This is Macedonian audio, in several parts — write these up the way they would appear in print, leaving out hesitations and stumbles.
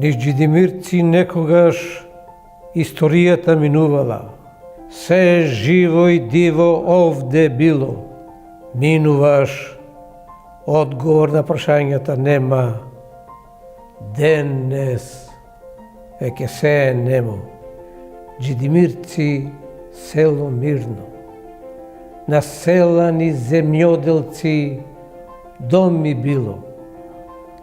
Низ Джидимирци некогаш историјата минувала. Се живо и диво овде било. Минуваш, одговор на прашањата нема. Денес веќе се е немо. Джидимирци село мирно. Населани земјоделци доми било.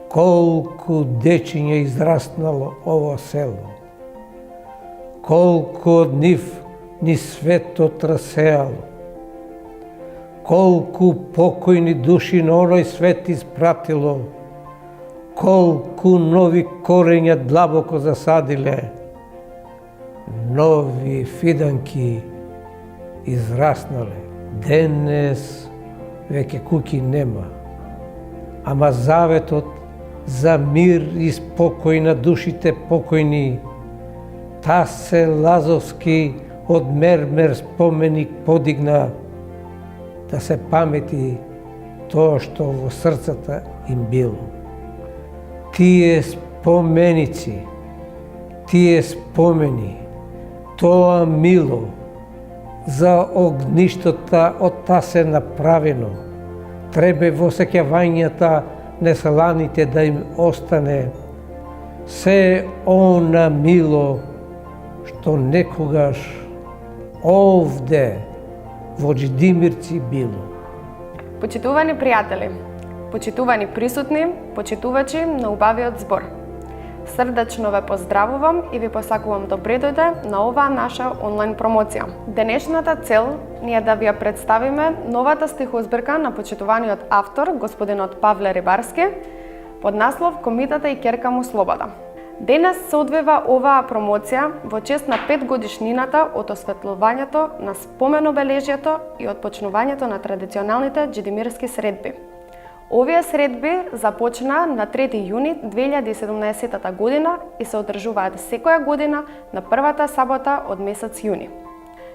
Колку дечиња израснало ово село. Колку од нив ни светот расеало. Колку покојни души на оној свет испратило. Колку нови корења длабоко засадиле. Нови фиданки израснале. Денес веќе куќи нема. Ама заветот за мир и спокој на душите покојни, Тасе Лазовски од мермер споменик подигна, да се памети тоа што во срцата им било. Тие споменици, тие спомени, тоа мило за огништата од Тасе направено, требе во сеќавањата неселаните да им остане се она мило што некогаш овде во Джидимирци било. Почитувани пријатели, почитувани присутни, почитувачи на убавиот збор. Срдечно ве поздравувам и ви посакувам добре дојде на оваа наша онлайн промоција. Денешната цел ни е да ви ја представиме новата стихозбирка на почитуваниот автор, господинот Павле Рибарски, под наслов Комитата и ќерка му Слобода. Денес се одвива оваа промоција во чест на 5 годишнината од осветлувањето на споменобележјето и од почнувањето на традиционалните джидимирски средби. Овие средби започна на 3 јуни 2017 година и се одржуваат секоја година на првата сабота од месец јуни.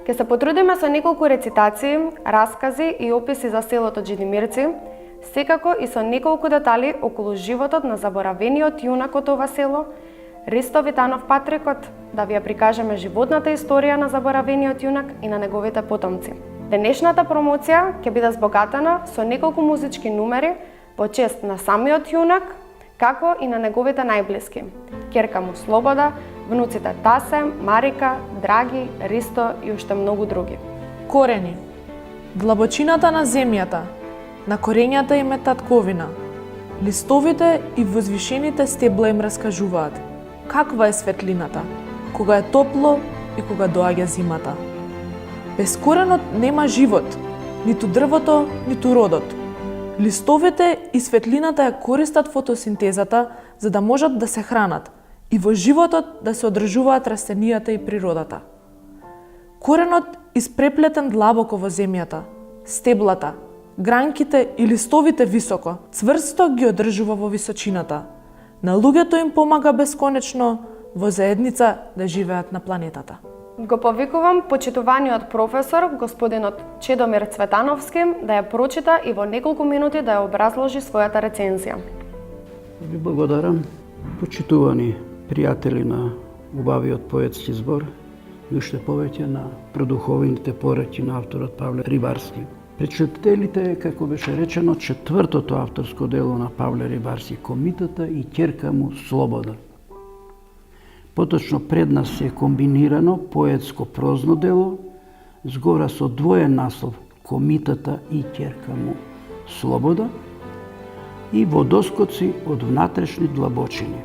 Ке се потрудиме со неколку рецитации, раскази и описи за селото Джидимирци, секако и со неколку детали околу животот на заборавениот јунак од ова село, Ристо Витанов Патрикот, да ви ја прикажеме животната историја на заборавениот јунак и на неговите потомци. Денешната промоција ќе биде збогатена со неколку музички numери во чест на самиот јунак, како и на неговите најблиски. Ќерка му Слобода, внуците Тасе, Марика, Драги, Ристо и уште многу други. Корени. Длабочината на земјата, на корењата им е татковина. Листовите и возвишените стебла им раскажуваат каква е светлината, кога е топло и кога доаѓа зимата. Без коренот нема живот, ниту дрвото, ниту родот. Листовите и светлината ја користат фотосинтезата за да можат да се хранат и во животот да се одржуваат растенијата и природата. Коренот испреплетен длабоко во земјата, стеблата, гранките и листовите високо, цврсто ги одржува во височината. На луѓето им помага бесконечно во заедница да живеат на планетата. Го повикувам почитуваниот професор, господинот Чедомир Цветановски, да ја прочита и во неколку минути да ја образложи својата рецензија. Ви благодарам, почитувани пријатели на убавиот поетски збор и уште повеќе на продуховните пореки на авторот Павле Рибарски. Пречитателите, како беше речено, четвртото авторско дело на Павле Рибарски, Комитата и ќерка му Слобода. Поточно пред нас е комбинирано поетско-прозно дело, згора со двоен наслов Комитата и ќерка му Слобода и водоскоци од внатрешни длабочини.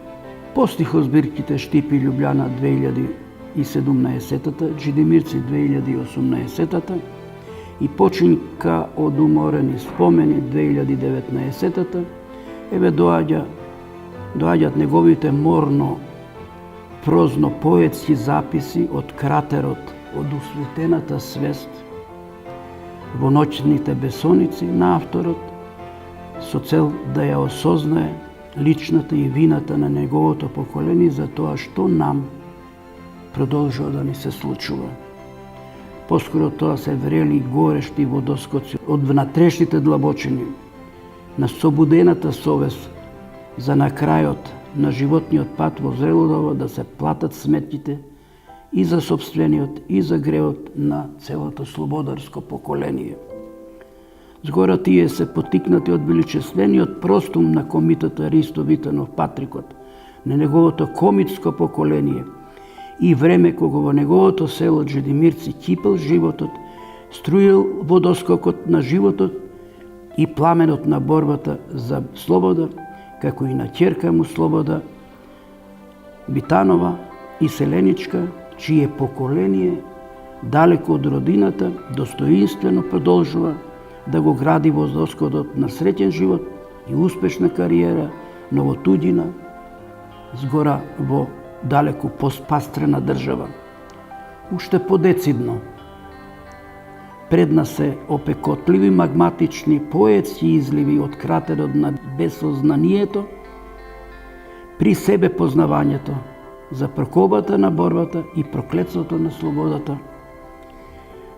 По стихозбирките Штипи Љубљана 2017, Джидимирци 2018 и Починка од уморени спомени 2019, еве доаѓаат неговите морно прозно поетски записи од кратерот, од усветената свест во ноќните бесоници на авторот, со цел да ја осознае личната и вината на неговото поколение за тоа што нам продолжува да ни се случува. Поскоро тоа се врели горешти водоскоци од внатрешните длабочини на собудената совест за на крајот на животниот пат во зрело доба да се платат сметките и за собствениот и за гревот на целото слободарско поколение. Згора тие се потикнати од величествениот простум на комитата Ристо Витанов Патрикот, на неговото комитско поколение и време кога во неговото село Джедимирци кипел животот, струил водоскокот на животот и пламенот на борбата за слобода, како и на ќерка му Слобода Витанова и селеничка, чие поколение далеко од родината достоинствено продолжува да го гради водоскокот на среќен живот и успешна кариера, но во туѓина, згора во далеку поспастрена држава. Уште подецидно, пред нас се опекотливи магматични поетски изливи од кратерот на безсознанието, при себе познавањето за прокобата на борбата и проклетството на слободата,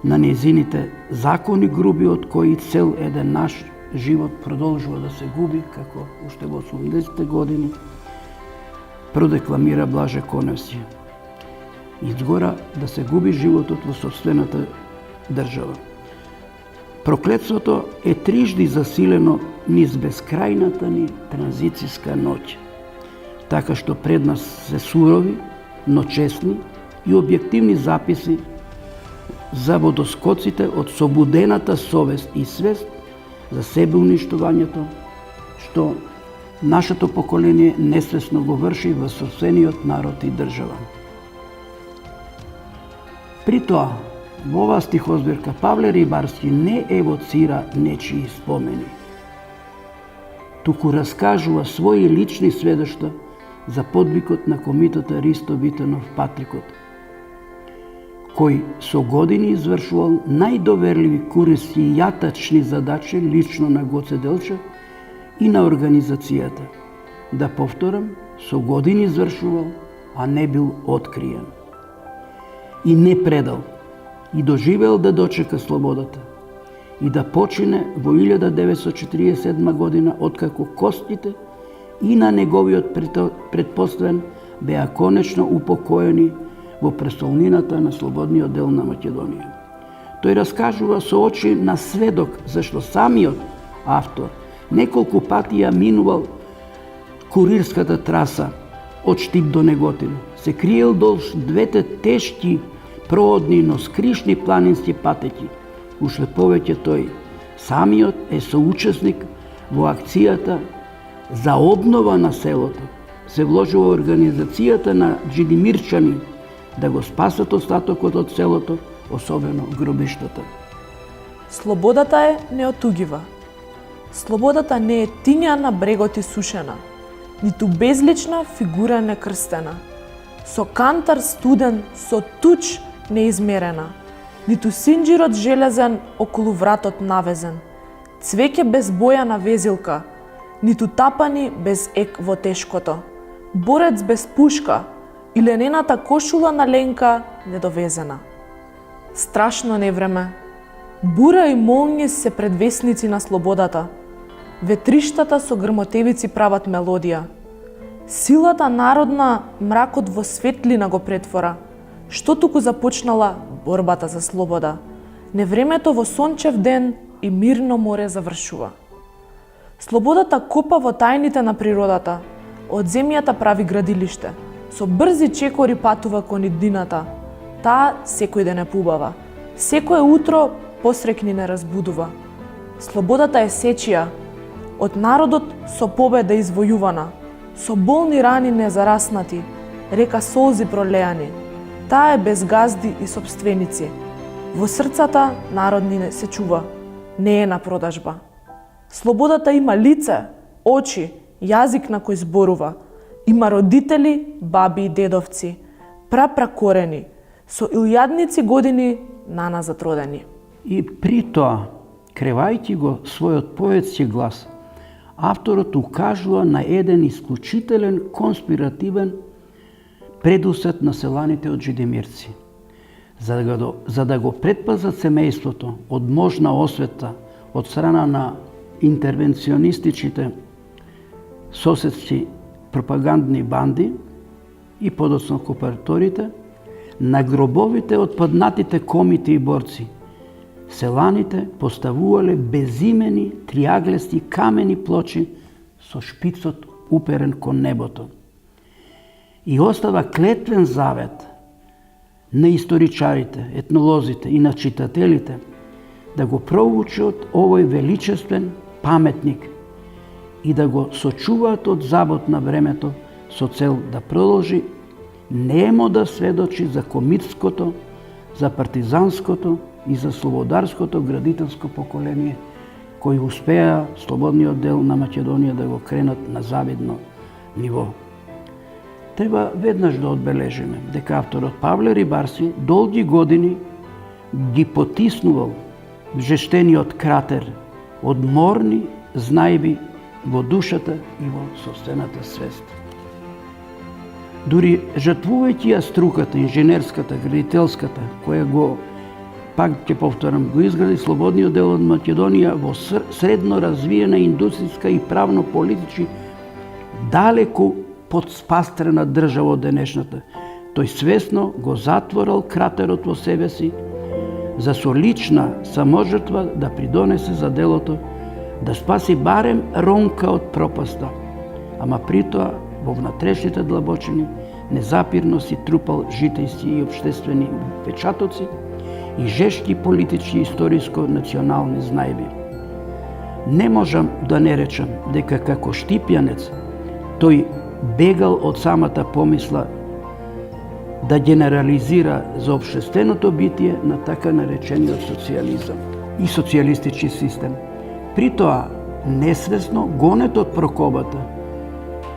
на незините закони груби од кои цел еден наш живот продолжува да се губи, како уште во 80-те години продекламира Блаже Коневски. Изгора да се губи животот во собствената држава. Проклетството е трижди засилено низ безкрајната ни транзицијска ноќ, така што пред нас се сурови, но честни и објективни записи за водоскоците од собудената совест и свест за себе уништувањето, што нашето поколение несвесно го врши во собствениот народ и држава. При тоа, во оваа стихозбирка Павле Рибарски не евоцира нечии спомени, туку раскажува своји лични сведоштва за подвигот на комитата Ристо Витанов Патрикот, кој со години извршувал најдоверливи куриски и јатачни задачи лично на Гоце Делчев и на организацијата. Да повторам, со години извршувал, а не бил откриен. И не предал, и доживел да дочека слободата, и да почине во 1947 година, откако костите и на неговиот предпоставен беа конечно упокоени во престолнината на слободниот дел на Македонија. Тој раскажува со очи на сведок зашто самиот автор неколку пати ја минувал курирската траса од Штип до Неготин. Се криел долж двете тешки проодни, но скришни планински патеки. Уште повеќе тој самиот е соучесник во акцијата за обнова на селото. Се вложува во организацијата на джидимирчани да го спасат остатокот од селото, особено гробиштата. Слободата е неотугива. Слободата не е тиња на брегот и сушена, ниту безлична фигура некрстена, со кантар студен, со туч неизмерена, ниту синџирот железен околу вратот навезен, цвеќе без боја на везилка, ниту тапани без ек во тешкото, борец без пушка и ленената кошула на Ленка недовезена. Страшно невреме. Бура и молњи се предвесници на слободата. Ветриштата со грмотевици прават мелодија. Силата народна мракот во светлина го претвора. Што туку започнала борбата за слобода. Невремето во сончев ден и мирно море завршува. Слободата копа во тајните на природата. Од земјата прави градилиште. Со брзи чекори патува кон иднината. Таа секој ден е пубава. Секое утро посрекни не разбудува. Слободата е сечија. Од народот со победа извојувана. Со болни рани незараснати. Река солзи пролеани. Таа е без газди и собственици. Во срцата народни не се чува. Не е на продажба. Слободата има лице, очи, јазик на кој зборува. Има родители, баби и дедовци, прапракорени, со илјадници години наназад родени. И при тоа, кревајќи го својот поетски глас, авторот укажува на еден исклучителен конспиративен предусет на селаните од Джидимирци. За да го предпазат семејството од можна освета од страна на интервенционистичните соседски пропагандни банди и подоцна окупаторите на гробовите од паднатите комити и борци. Селаните поставувале безимени триаглести камени плочи со шпицот уперен кон небото. И остава клетвен завет на историчарите, етнолозите и на читателите да го проучат овој величествен паметник и да го сочуваат од забот на времето со цел да продолжи немо да сведочи за комитското, за партизанското и за слободарското градителско поколение кои успеа слободниот дел на Македонија да го кренат на завидно ниво. Треба веднаш да одбележиме дека авторот Павле Рибарски долги години ги потиснувал жештениот кратер од морни знајби во душата и во сопствената свест. Дури жртвувајќи ја струката, инженерската, градителската, која го, пак ќе повторам, го изгради слободниот дел од Македонија во средно развиена индустријска и правно-политички далеку подспастрена држава од денешната. Тој свесно го затворал кратерот во себе си, за со лична саможртва да придонесе за делото, да спаси барем ронка од пропаста, ама притоа во внатрешните длабочини незапирно си трупал житејски и општествени печатоци и жешки политички и историско-национални знајби. Не можам да не речам дека како штипјанец тој бегал од самата помисла да генерализира за општественото битие на така наречениот социјализам и социјалистички систем. Притоа, несвесно гонет од прокобата,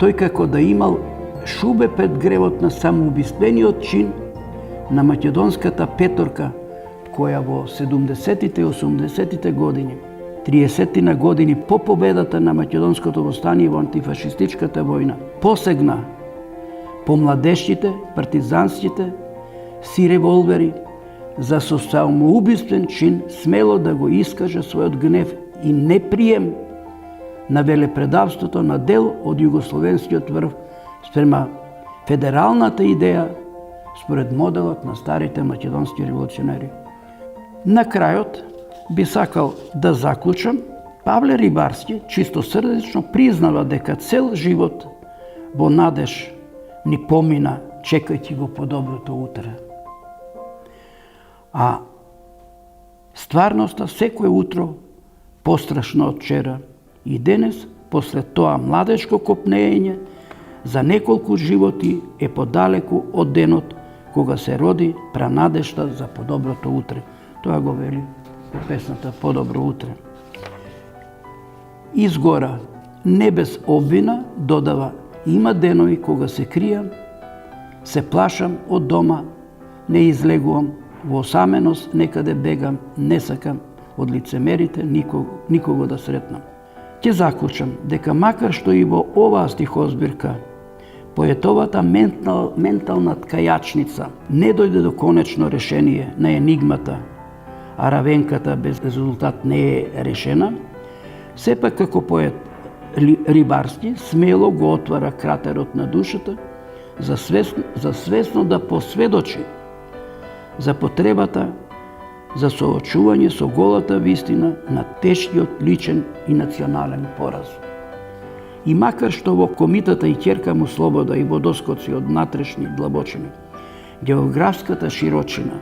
тој како да имал шубе пред гревот на самоубиствениот чин на македонската петорка, која во 70-тите и 80-тите години, 30-тина години по победата на македонското востание во антифашистичката војна, посегна по младешите, партизанските си револвери за со самоубиствен чин смело да го искаже својот гнев и неприем на велепредавството на дел од југословенскиот врв спрема федералната идеја според моделот на старите македонски револуционери. На крајот би сакал да заклучам, Павле Рибарски чисто срдечно признава дека цел живот во надеж ни помина чекајќи го подоброто утре. А стварноста секој утро пострашно од вчера и денес, после тоа младешко копнење, за неколку животи е подалеку од денот кога се роди пранадежта за подоброто утре. Тоа го вели во песната Подобро утре. Изгора, не без обвина, додава, има денови кога се кријам, се плашам од дома, не излегувам, во осаменост некаде бегам, не сакам од лицемерите никого да сретнам. Ќе заклучам дека макар што и во оваа стихозбирка поетовата ментална ткајачница не дојде до конечно решение на енигмата, а равенката без резултат не е решена, сепак како поет Рибарски смело го отвара кратерот на душата за свесно да посведочи за потребата за соочување со голата вистина на тешкиот личен и национален пораз. И макар што во комитата и ќерка му Слобода и водоскоци од натрешни длабочини, географската широчина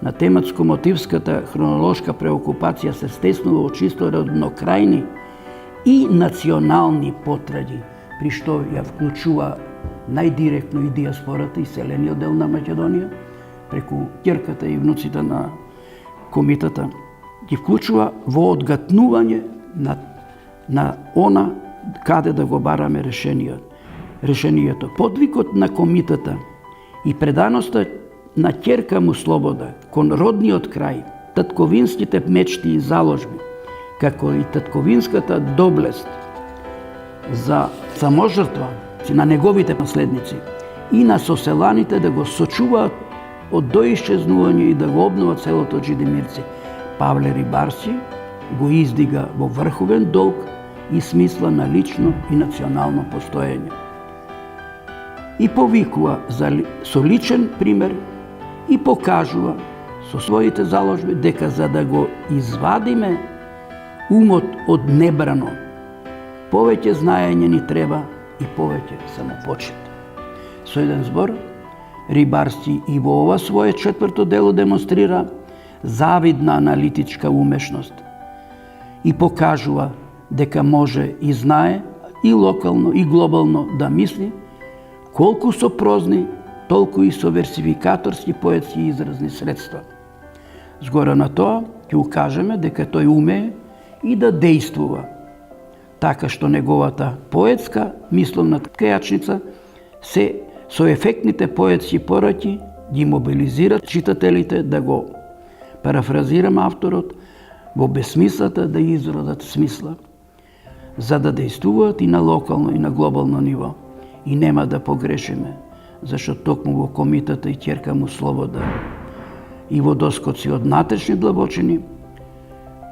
на тематско-мотивската хронолошка преокупација се стеснува во чисто роднокрајни и национални потраги, при што ја вклучува најдиректно и диаспората и селениот дел на Македонија, преку ќерката и внуците на комитата, ги вклучува во одгатнување на она каде да го бараме решението. Подвикот на комитата и преданоста на ќерка му Слобода кон родниот крај, татковинските мечти и заложби, како и татковинската доблест за саможртва на неговите наследници и на соселаните да го сочуваат од доисчезнување и да го обнова целото Джидимирци. Павле Рибарски го издига во врховен долг и смисла на лично и национално постоење. и повикува со личен пример и покажува со своите заложби дека за да го извадиме умот од небрано, повеќе знаење ни треба и повеќе самопочит. Со еден збор, Рибарски и во ова свое четврто дело демонстрира завидна аналитичка умешност и покажува дека може и знае и локално и глобално да мисли, колку со прозни, толку и со версификаторски поетски изразни средства. Згора на тоа ќе укажеме дека тој умее и да действува, така што неговата поетска мисловна крејачница се со ефектните поетски пораки ги мобилизира читателите да го парафразирам авторот во безсмислата да изродат смисла, за да действуваат и на локално и на глобално ниво. И нема да погрешиме, зашто токму во комитата и ќерка му Слобода и во доскоци од натрешни длабочини,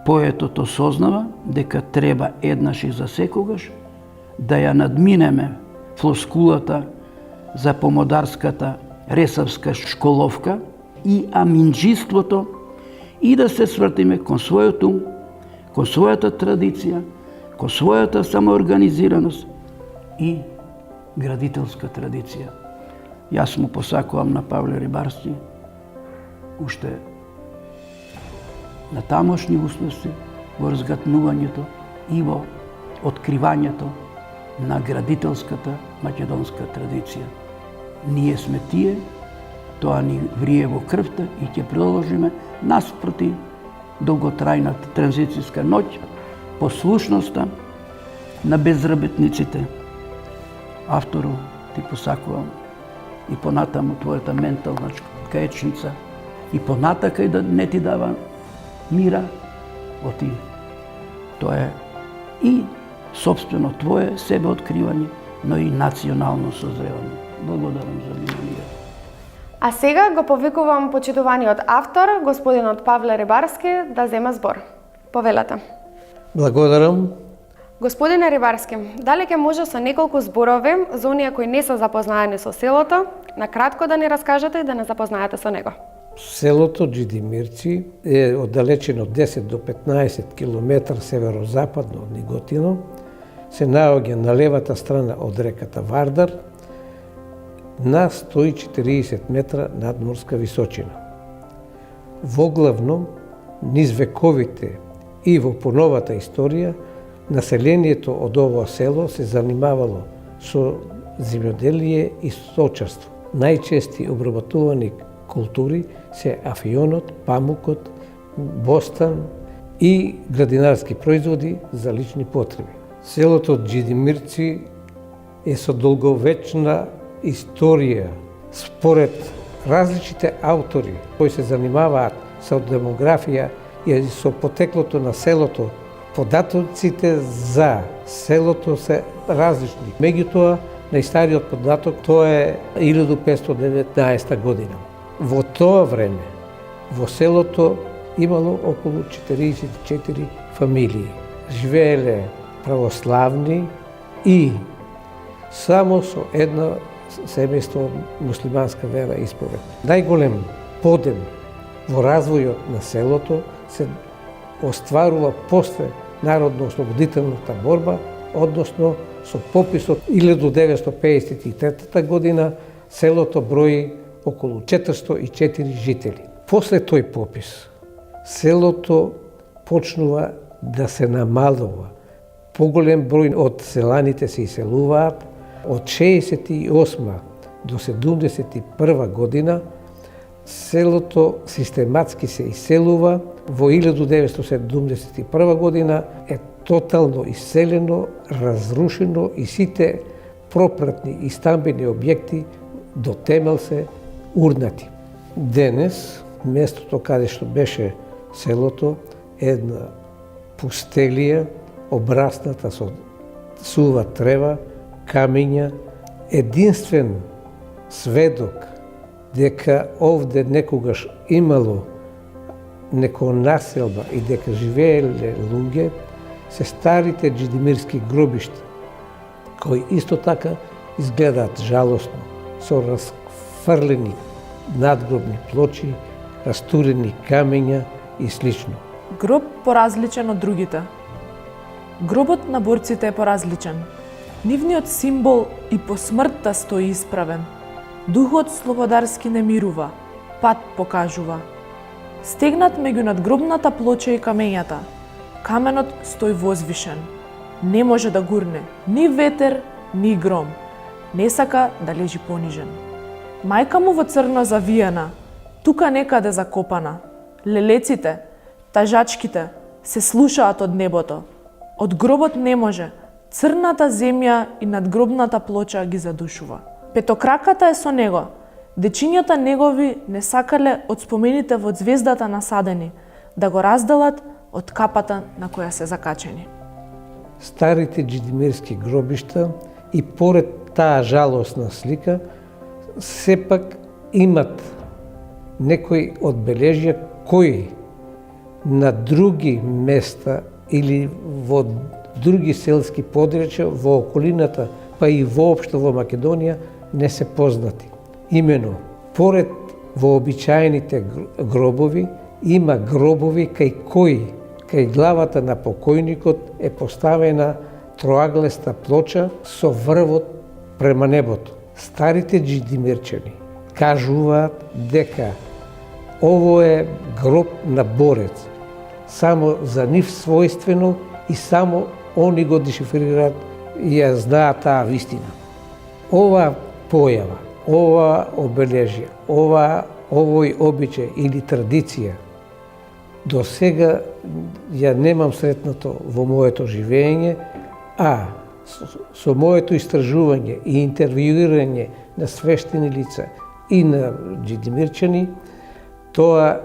поетот осознава дека треба еднаш и за секогаш да ја надминеме флоскулата за помодарската ресавска школовка и аминџиството и да се свртиме кон својот ум, кон својата традиција, кон својата самоорганизираност и градителска традиција. Јас му посакувам на Павле Рибарски уште на тамошни успеси во разгатнувањето и во откривањето на градителската македонска традиција. Ние сме тие, тоа ни врие во крвта и ќе продолжиме наспроти долготрајната транзицијска ноќ, послушноста на безработниците. Автору ти посакувам и понатаму твојата ментална каечница и понатака и да не ти дава мира, оти тоа е и собствено твое себеоткривање, но и национално созревање. Благодарам за вниманието. А сега го повикувам почитуваниот автор, господинот Павле Рибарски, да зема збор. Повелете. Благодарам. Господине Рибарски, дали ќе може со неколку зборови за оние кои не се запознаени со селото, на кратко да ни раскажете и да не запознаете со него? Селото Џидимирци е оддалечено 10 до 15 км северозападно од Неготино, се наоѓа на левата страна од реката Вардар, на 140 метра надморска височина. Воглавно, низ вековите и во поновата историја, населението од ова село се занимавало со земјоделие и сточарство. Најчести обработувани култури се афионот, памукот, бостан и градинарски производи за лични потреби. Селото Џидимирци е со долговечна историја. Според различите автори кои се занимаваат со демографија и со потеклото на селото, податоците за селото се различни. Меѓутоа, најстариот податок тоа е 1519 година. Во тоа време, во селото имало околу 44 фамилии. Живееле православни и само со една семејство муслиманска вера исповед. Најголем подем во развојот на селото се остварува после Народно-ослободителната борба, односно со пописот 1953 година селото брои околу 404 жители. После тој попис, селото почнува да се намалува. Поголем број од селаните се иселуваат. Од 68 до 71 година селото систематски се иселува. Во 1971 година е тотално иселено, разрушено и сите пропратни и стамбени објекти до темел се урнати. Денес, местото каде што беше селото, е една пустелија, обрасната со сува трева, камиња, единствен сведок дека овде некогаш имало некоја населба и дека живееле луѓе, се старите џидимирски гробишта, кои исто така изгледаат жалосно. со расфрлени надгробни плочи, растурени камења и слично. Гроб поразличен од другите. Гробот на борците е поразличен. Нивниот символ и по смртта стои исправен. Духот слободарски не мирува, пат покажува. Стегнат меѓу надгробната плоча и камењата, каменот стои возвишен. Не може да гурне ни ветер, ни гром. Не сака да лежи понижен. Мајка му во црно завиена, тука некаде закопана. Лелеците, тажачките се слушаат од небото. Од гробот не може, црната земја и надгробната плоча ги задушува. Петокраката е со него. Дечињата негови не сакале од спомените во звездата насадени, да го разделат од капата на која се закачени. Старите джидимирски гробишта и поред таа жалосна слика, сепак имат некои одбележја кои на други места или во други селски подречја во околината, па и воопшто во Македонија не се познати. Имено, поред вообичаените гробови, има гробови кај кои, кај главата на покојникот е поставена троаглеста плоча со врвот према небото. Старите джидимирчани кажуваат дека ово е гроб на борец. Само за нив својствено и само они го дешифрираат и ја знаат таа вистина. Ова појава, ова обележја, овој обичај или традиција до сега ја немам сретнато во моето живење, а со моето истражување и интервјуирање на свештени лица и на джидимирчани, тоа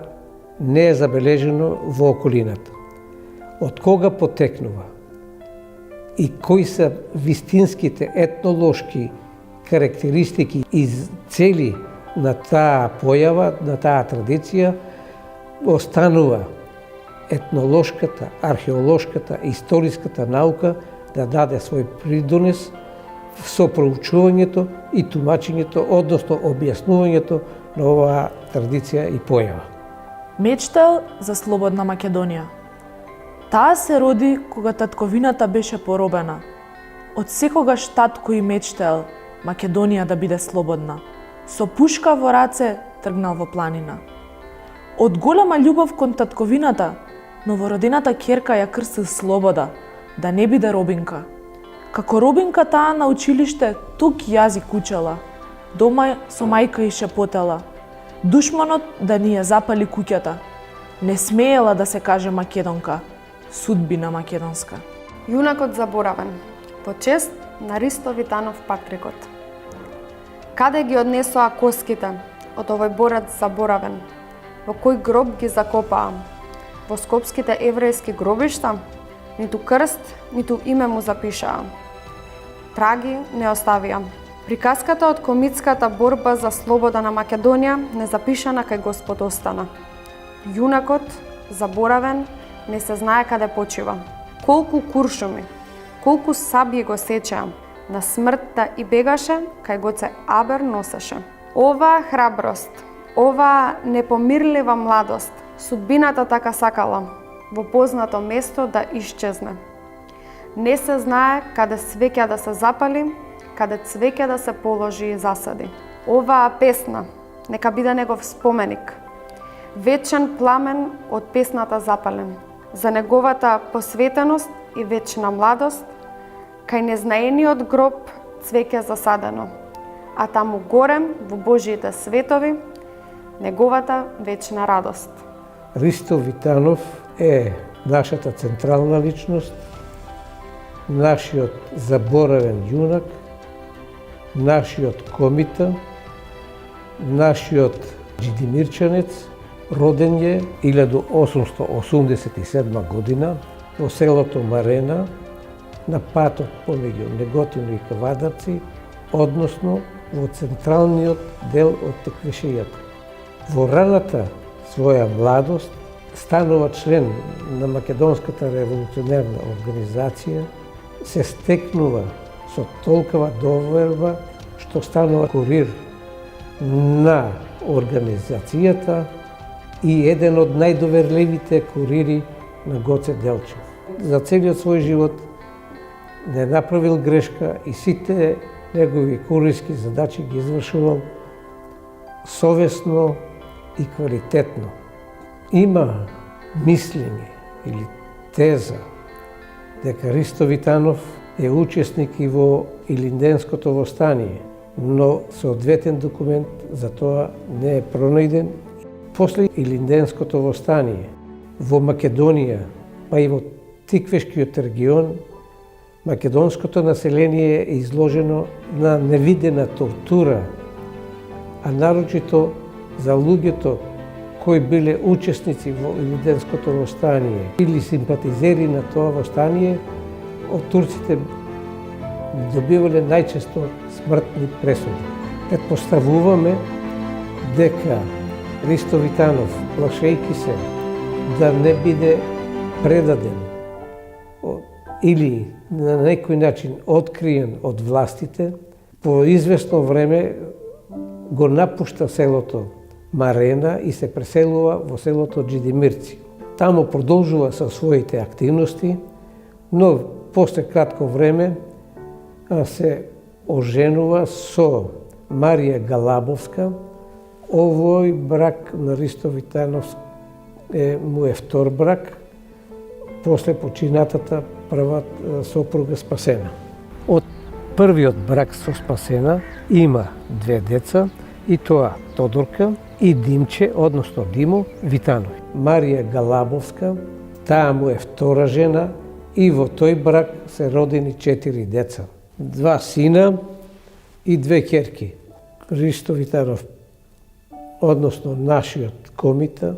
не е забележено во околината. Од кога потекнува и кои се вистинските етнолошки карактеристики и цели на таа појава, на таа традиција, останува етнолошката, археолошката, историската наука да даде свој придонес со проучувањето и тумачењето, односно објаснувањето на оваа традиција и појава. Мечтал за слободна Македонија. Таа се роди кога татковината беше поробена. Од секогаш татко и мечтал Македонија да биде слободна. Со пушка во раце тргнал во планина. Од голема љубов кон татковината, новородената ќерка ја крстил слобода, да не биде робинка. Како робинка таа на училиште тук јазик учела, дома со мајка и шепотела. Душманот да ни ја запали куќата. Не смеела да се каже македонка, судбина македонска. Јунакот заборавен, по чест на Ристо Витанов Патрикот. Каде ги однесоа коските од овој борец заборавен? Во кој гроб ги закопаа? Во скопските еврејски гробишта? Ниту крст, ниту име му запишаа. Траги не оставија. Приказката од комитската борба за слобода на Македонија незапишана кај Господ остана. Јунакот, заборавен, не се знае каде почива. Колку куршуми, колку сабји го сечеа, на смртта и бегаше, кај Гоце Абер носеше. Оваа храброст, оваа непомирлива младост, судбината така сакала, во познато место да исчезне. Не се знае каде свеќа да се запали, каде цвеќе да се положи и засади. Оваа песна нека биде негов споменик, вечен пламен од песната запален, за неговата посветеност и вечна младост, кај незнаениот гроб цвеќе засадено, а таму горем во Божиите светови неговата вечна радост. Ристо Витанов е нашата централна личност, нашиот заборавен јунак, нашиот комита, нашиот джидимирчанец, роден е 1887 година во селото Марена, на патот помеѓу Неготино и Кавадарци, односно во централниот дел од Теквешијата. Во раната своја младост станува член на Македонската револуционерна организација, се стекнува со толкова доверба што станува курир на организацијата и еден од најдоверливите курири на Гоце Делчев. За целиот свој живот не направил грешка и сите негови курирски задачи ги извршувал совесно и квалитетно. Има мислење или теза дека Ристо Витанов е учесник и во Илинденското востание, но соодветен документ за тоа не е пронајден. После Илинденското востание во Македонија, па и во Тиквешкиот регион, македонското население е изложено на невидена тортура, а нарочито за луѓето кои биле учесници во Илинденското востание или симпатизери на тоа востание, од турците добивале најчесто смртни пресуди. Предпоставуваме дека Ристо Витанов, плашејќи се да не биде предаден или на некој начин откриен од властите, по известно време го напушта селото Марена и се преселува во селото Джидимирци. Тамо продолжува со своите активности, но после кратко време се оженува со Марија Галабовска. Овој брак на Ристо Витанов му е втор брак, после починатата прва сопруга Спасена. Од првиот брак со Спасена има две деца, и тоа Тодорка и Димче, односно Димо Витанов. Марија Галабовска, таа му е втора жена и во тој брак се родени 4 деца. 2 сина и 2 ќерки. Ристо Витанов, односно нашиот комита,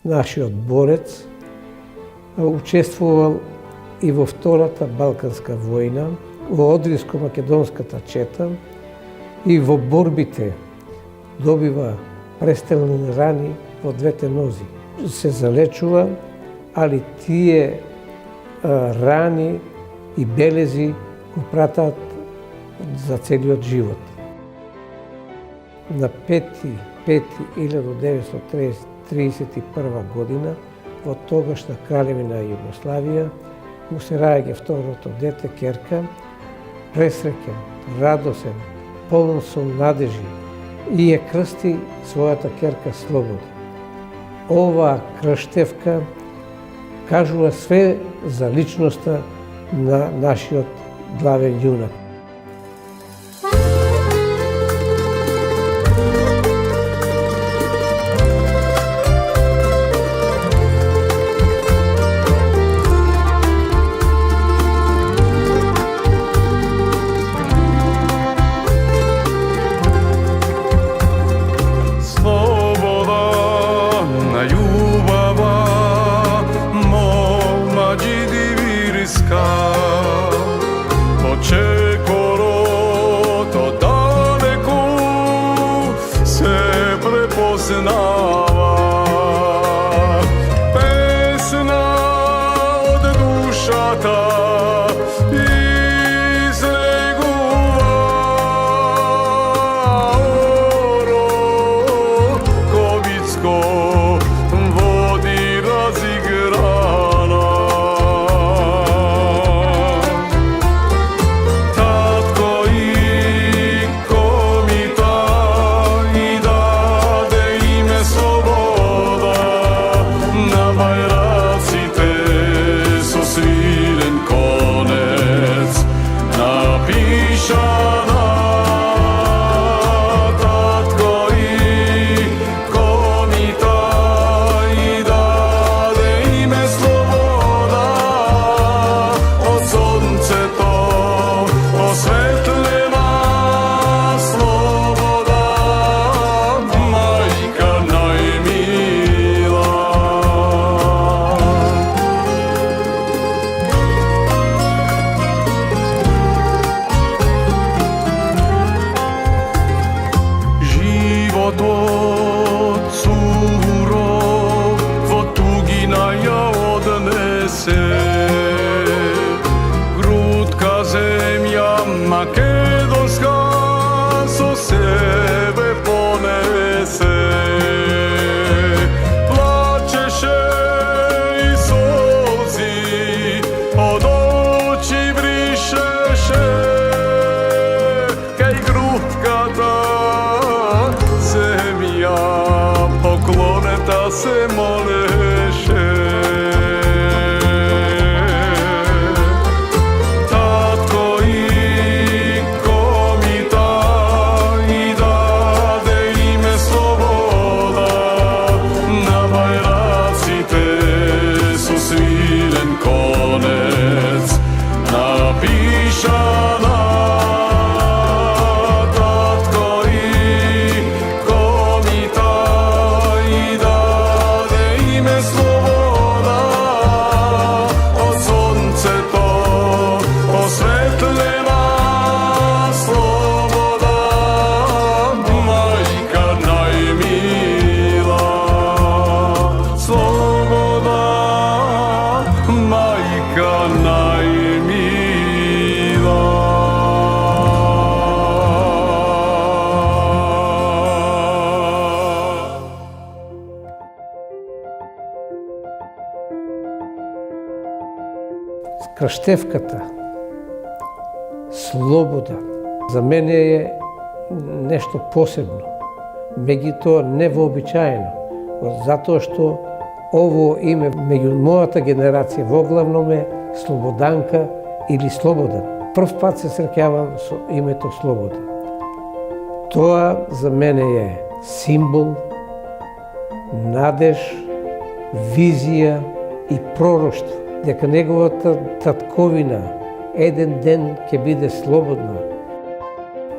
нашиот борец, учествувал и во Втората Балканска војна, во Одринско-македонската чета и во борбите добива престрелни рани во двете нози. Се залечува, али тие рани и белези го пратат за целиот живот. На 5.5.1931 година во тогашна Кралевина Југославија му се раѓа второто дете, ќерка, пресреќен, радосен, полн со надежи, и ја крсти својата ќерка Слобода. Оваа крштевка кажува све за личноста на нашиот главен јунак. Bajracite so svilen ko od oči brišeše, kaj grutka ta zemlja pokloneta se moleše. Tatko i komita i dade ime sloboda, na bajracite su sviren konec napišana. Tatko i komita i dade ime sloboda, od sunce to osvetljena sloboda, majka najmila, sloboda, majka najmila. Крштевката, слобода, за мене е нешто посебно, меѓутоа невообичаено, затоа што ово име меѓу мојата генерација воглавно е Слободанка или Слободан. Прв пат се среќавам со името Слобода. Тоа за мене е символ, надеж, визија и пророштво, дека неговата татковина еден ден ќе биде слободна.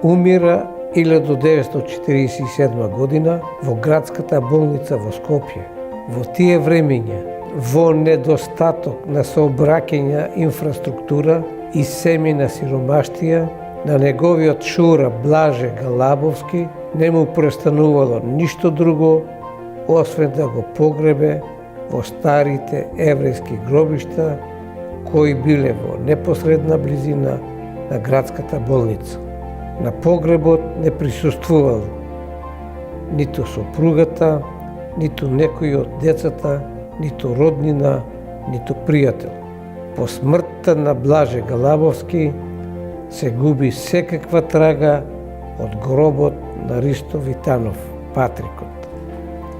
Умира 1947 година во градската болница во Скопје. Во тие времења, во недостаток на сообраќајна инфраструктура и семена сиромаштија, на неговиот шура Блаже Галабовски не му престанувало ништо друго, освен да го погребе во старите еврејски гробишта, кои биле во непосредна близина на градската болница. На погребот не присуствувал ниту сопругата, ниту некој од децата, ниту роднина, ниту пријател. По смртта на Блаже Галабовски се губи секаква трага од гробот на Ристо Витанов, Патрикот.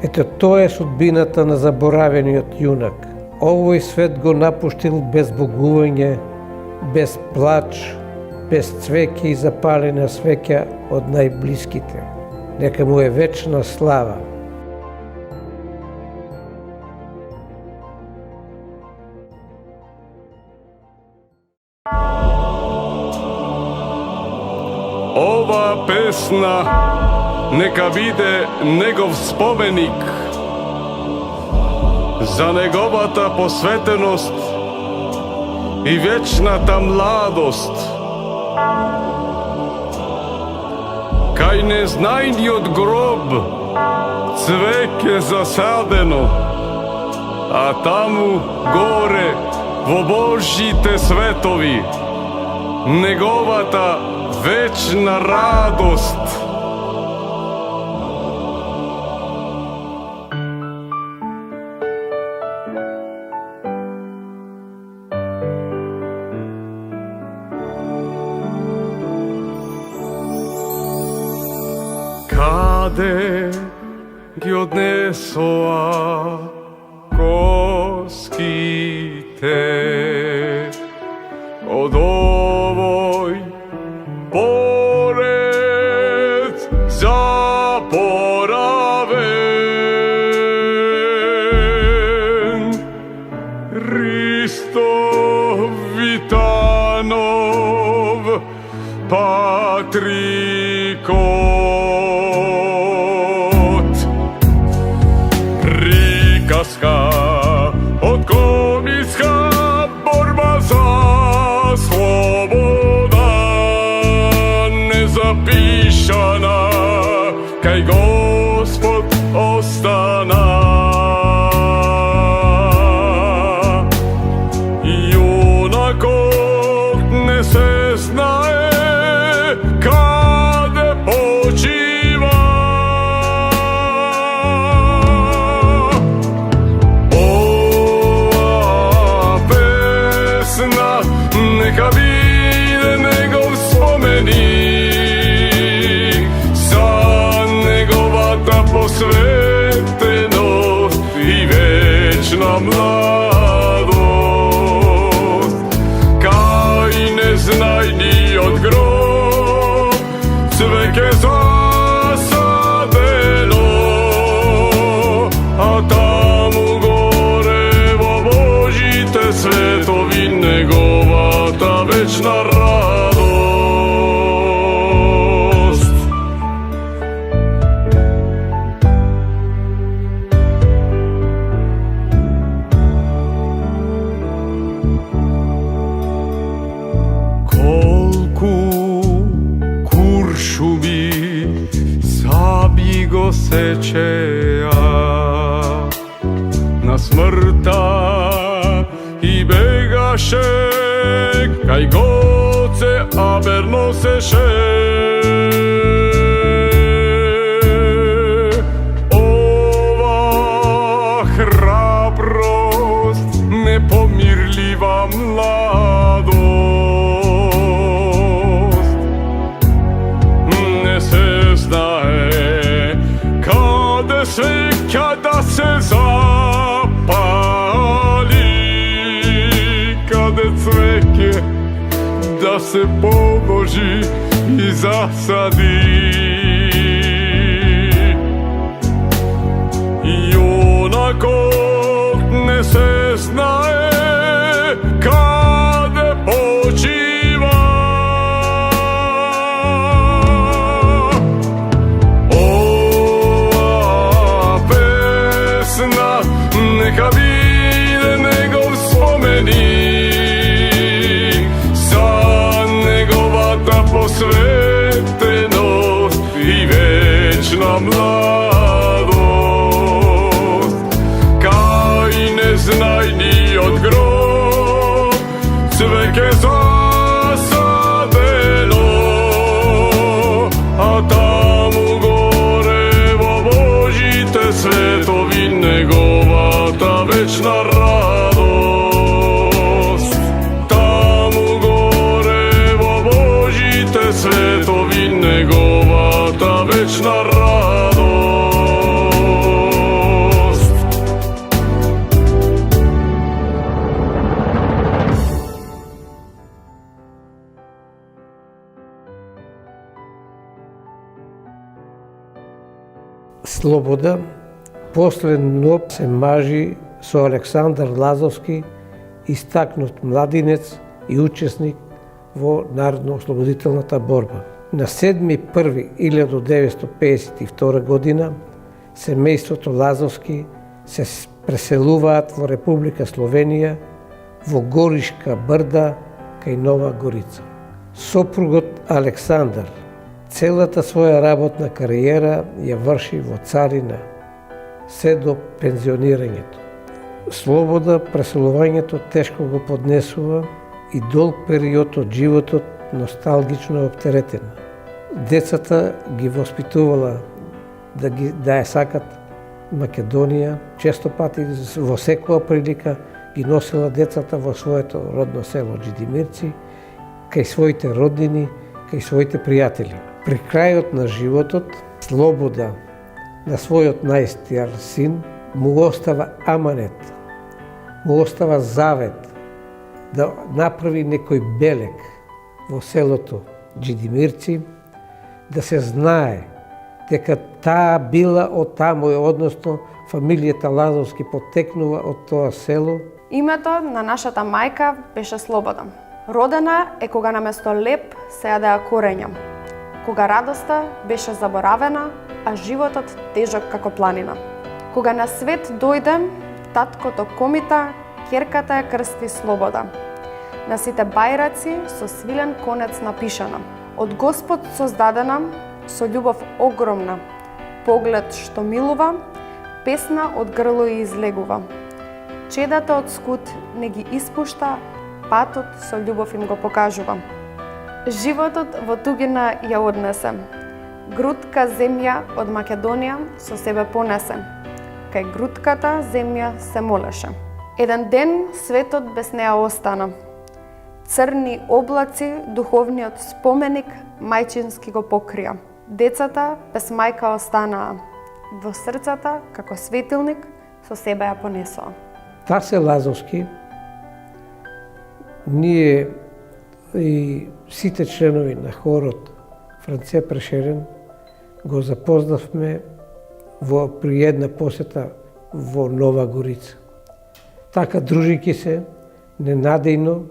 Ето тоа е судбината на заборавениот јунак. Овој свет го напуштил без богување, без плач, без цвеќе и запалена свеќа од најблиските. Нека му е вечна слава. Ова песна нека биде негов споменик за неговата посветеност и вечната младост. Кај незнајниот гроб цвеќе засадено, а таму горе во Божите светови неговата вечна радост. Каде ги однесоа коските од овој поред запоравен? Ристо Витанов, Патрикот, приказка од комиска борба за слобода, незапишана кај Господ остана. Јунакот не се знае каде почива, mladost. Kaj ne znaj ni od grob, cveke zasadeno, a tamo gore vo Božite svetovi njegova ta večna radost. Kolku kuršubi sabi go sečeja na smrta i begaše kaj goce aber noseše. Ova hrabrost nepomirljiva mladost ne se znaje kada se zapali, kada cveke da se poboži i zasadi. I onako ne se znaje kada počiva. Ova pesna neka vide njegov spomenik, za njegovata posvetenost i večna mladost. Kaj ne znaj ni od grob, cveke zasadeno, a tamo gore vo Božite svetovi njegova ta večna radost. Tamo gore vo Božite svetovi njegova ta večna radost. Слобода последно се мажи со Александар Лазовски, истакнут младинец и учесник во Народно-ослободителната борба. На 7.1.1952 година семејството Лазовски се преселуваат во Република Словенија, во Горишка брда кај Нова Горица. Сопругот Александар целата своја работна кариера ја врши во царина, се до пензионирањето. Слобода преселувањето тешко го поднесува и долг период од животот носталгично е оптеретена. Децата ги воспитувала да ја сакат Македонија, често пати во секоја прилика ги носила децата во своето родно село Джидимирци, кај своите роднини, кај своите пријатели. При крајот на животот, Слобода на својот најстар син му остава аманет, му остава завет да направи некој белек во селото Джидимирци, да се знае дека таа била од таму, односно фамилијата Лазовски потекнува од тоа село. Името на нашата мајка беше Слобода. Родена е кога наместо леп се јадеа корења, кога радоста беше заборавена, а животот тежок како планина. Кога на свет дојде, таткото Комита, ќерката ја крсти Слобода. На сите бајраци со свилен конец напишано: од Господ создадена, со љубов огромна, поглед што милува, песна од грло и излегува. Чедата од скут не ги испушта, патот со љубов им го покажува. Животот во тугина ја однесе, грудка земја од Македонија со себе понесе. Кај грудката земја се молеше. Еден ден светот без неа остана. Црни облаци духовниот споменик мајчински го покрија. Децата без мајка останаа. Во срцата, како светилник, со себе ја понесоа. Тасе Лазовски, ние и сите членови на хорот Франце Прешерен го запознавме при една посета во Нова Горица. Така дружики се, ненадејно,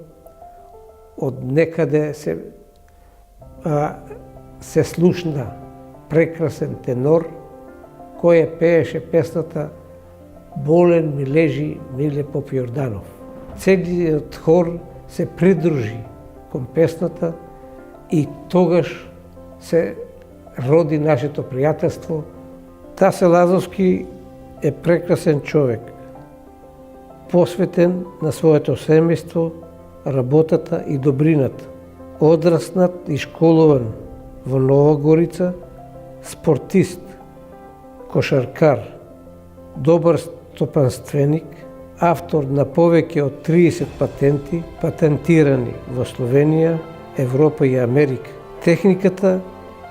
од некаде се слушна прекрасен тенор кој пееше песната "Болен ми лежи Миле Поп Јорданов". Целиот хор се придружи кон песната и тогаш се роди нашето пријателство. Тасе Лазовски е прекрасен човек, посветен на своето семејство, работата и добрината. Одраснат и школуван во Нова Горица, спортист, кошаркар, добар стопанственик, автор на повеќе од 30 патенти, патентирани во Словенија, Европа и Америка. Техниката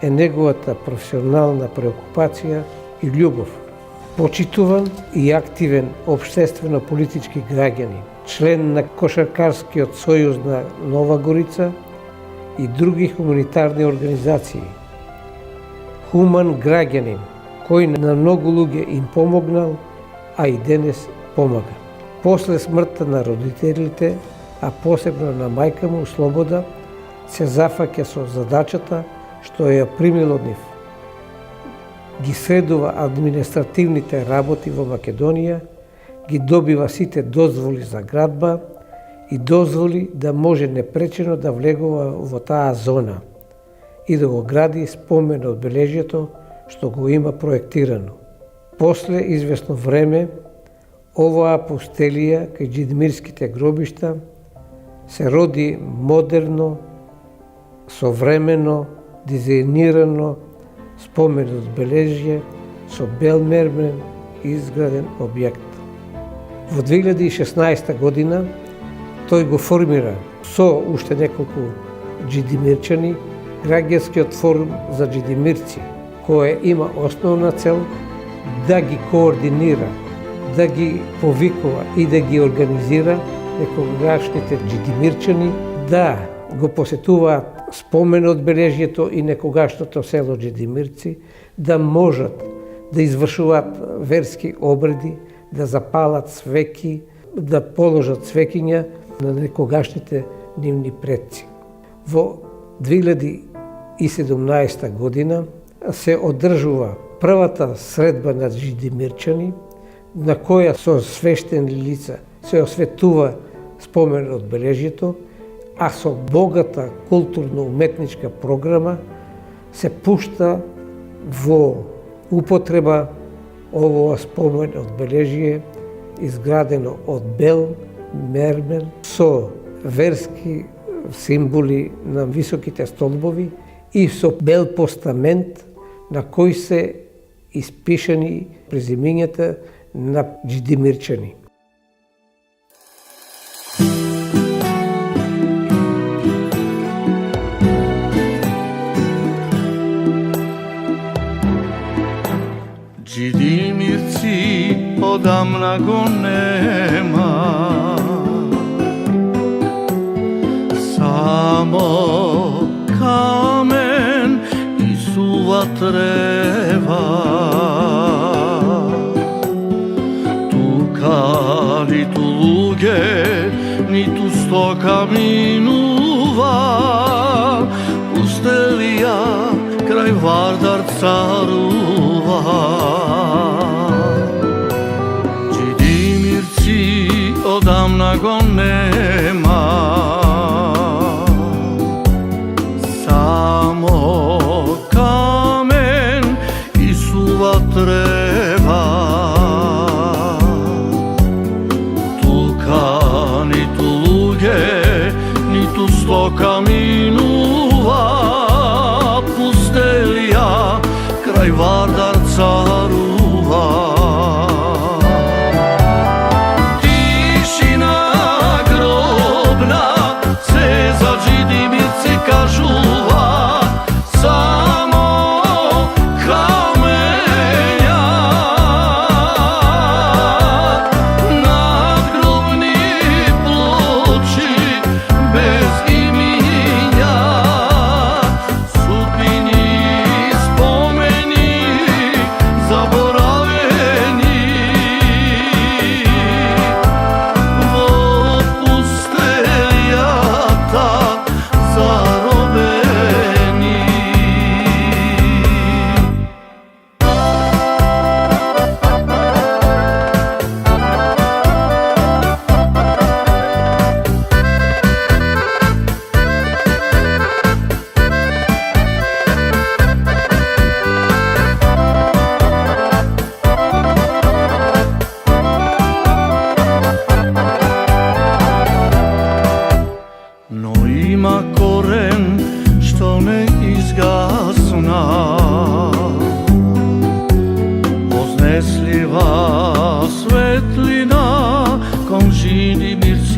е неговата професионална преокупација и љубов. Почитуван и активен општествено-политички граѓанин, член на Кошаркарскиот сојуз на Нова Горица и други хуманитарни организации. Хуман граѓанин, кој на многу луѓе им помогнал, а и денес помага. После смртта на родителите, а посебно на мајка му Слобода, се зафаќа со задачата што ја примил од нив. Ги средува административните работи во Македонија, ги добива сите дозволи за градба и дозволи да може непречено да влегува во таа зона и да го гради спомен одбележјето што го има проектирано. После известно време, оваа пустелија кај Џидмирските гробишта се роди модерно, современо, дизајнирано спомен одбележје со бел мермер изграден објект. Во 2016 година тој го формира со уште неколку џидимирчани граѓанскиот форум за џидимирци, кој има основна цел да ги координира, да ги повикува и да ги организира некогашните џидимирчани да го посетуваат спомен одбележјето и некогашното село Џидимирци, да можат да извршуваат верски обреди, да запалат свеќи, да положат свеќиња на некогашните нивни предци. Во 2017 година се одржува првата средба на џидимирчани, на која со свештени лица се осветува спомен одбележјето, а со богата културно-уметничка програма се пушта во употреба овоа спомен одбележје изградено од бел мермер со верски символи на високите столбови и со бел постамент на кој се испишани презимињата на џидимирчани. Џидимирци одамна го нема, само камен и сува трева. Тука ниту луѓе, ниту стока минува, пустелија крај Вардар царува. Џидимирци одамна го нема, само камен и сува трева. Тука ниту луѓе, ниту стока минува, пустелија крај Вардар царува. Тишина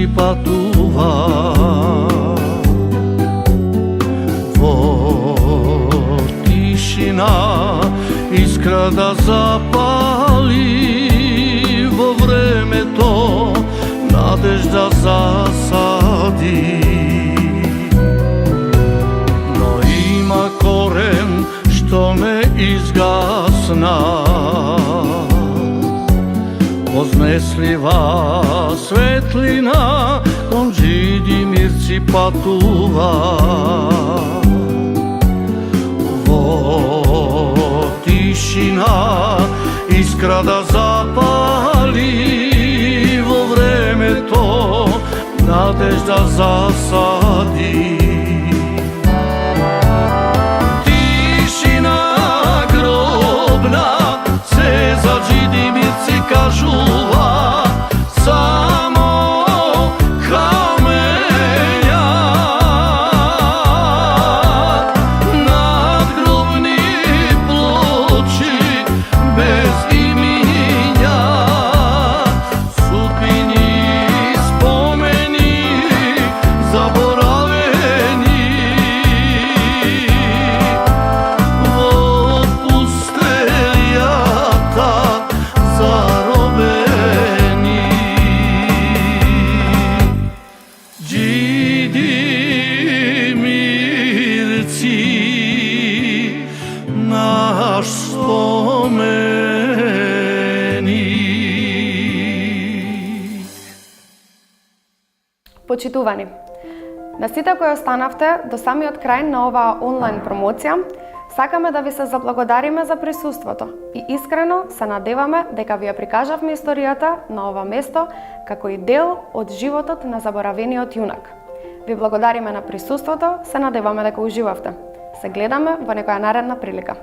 мирци патува во тишина, искра да запали во времето, надежда засади. Но има корен што не изгасна, вознеслива светлина, кон жиди мирци патува. Во тишина, искра да запали во времето, надежда засади. Тишина гробна, се за жиди мирци кажува, само камења надгробни плочи без имиња, судбини спомени заборавени во пустелијата заробени. Джиди мирци, наш споменик. Почитувани, на сите кои останавте до самиот крај на оваа онлайн промоција, сакаме да ви се заблагодариме за присуството и искрено се надеваме дека ви ја прикажавме историјата на ова место како и дел од животот на заборавениот јунак. Ви благодариме на присуството, се надеваме дека уживавте. Се гледаме во некоја наредна прилика.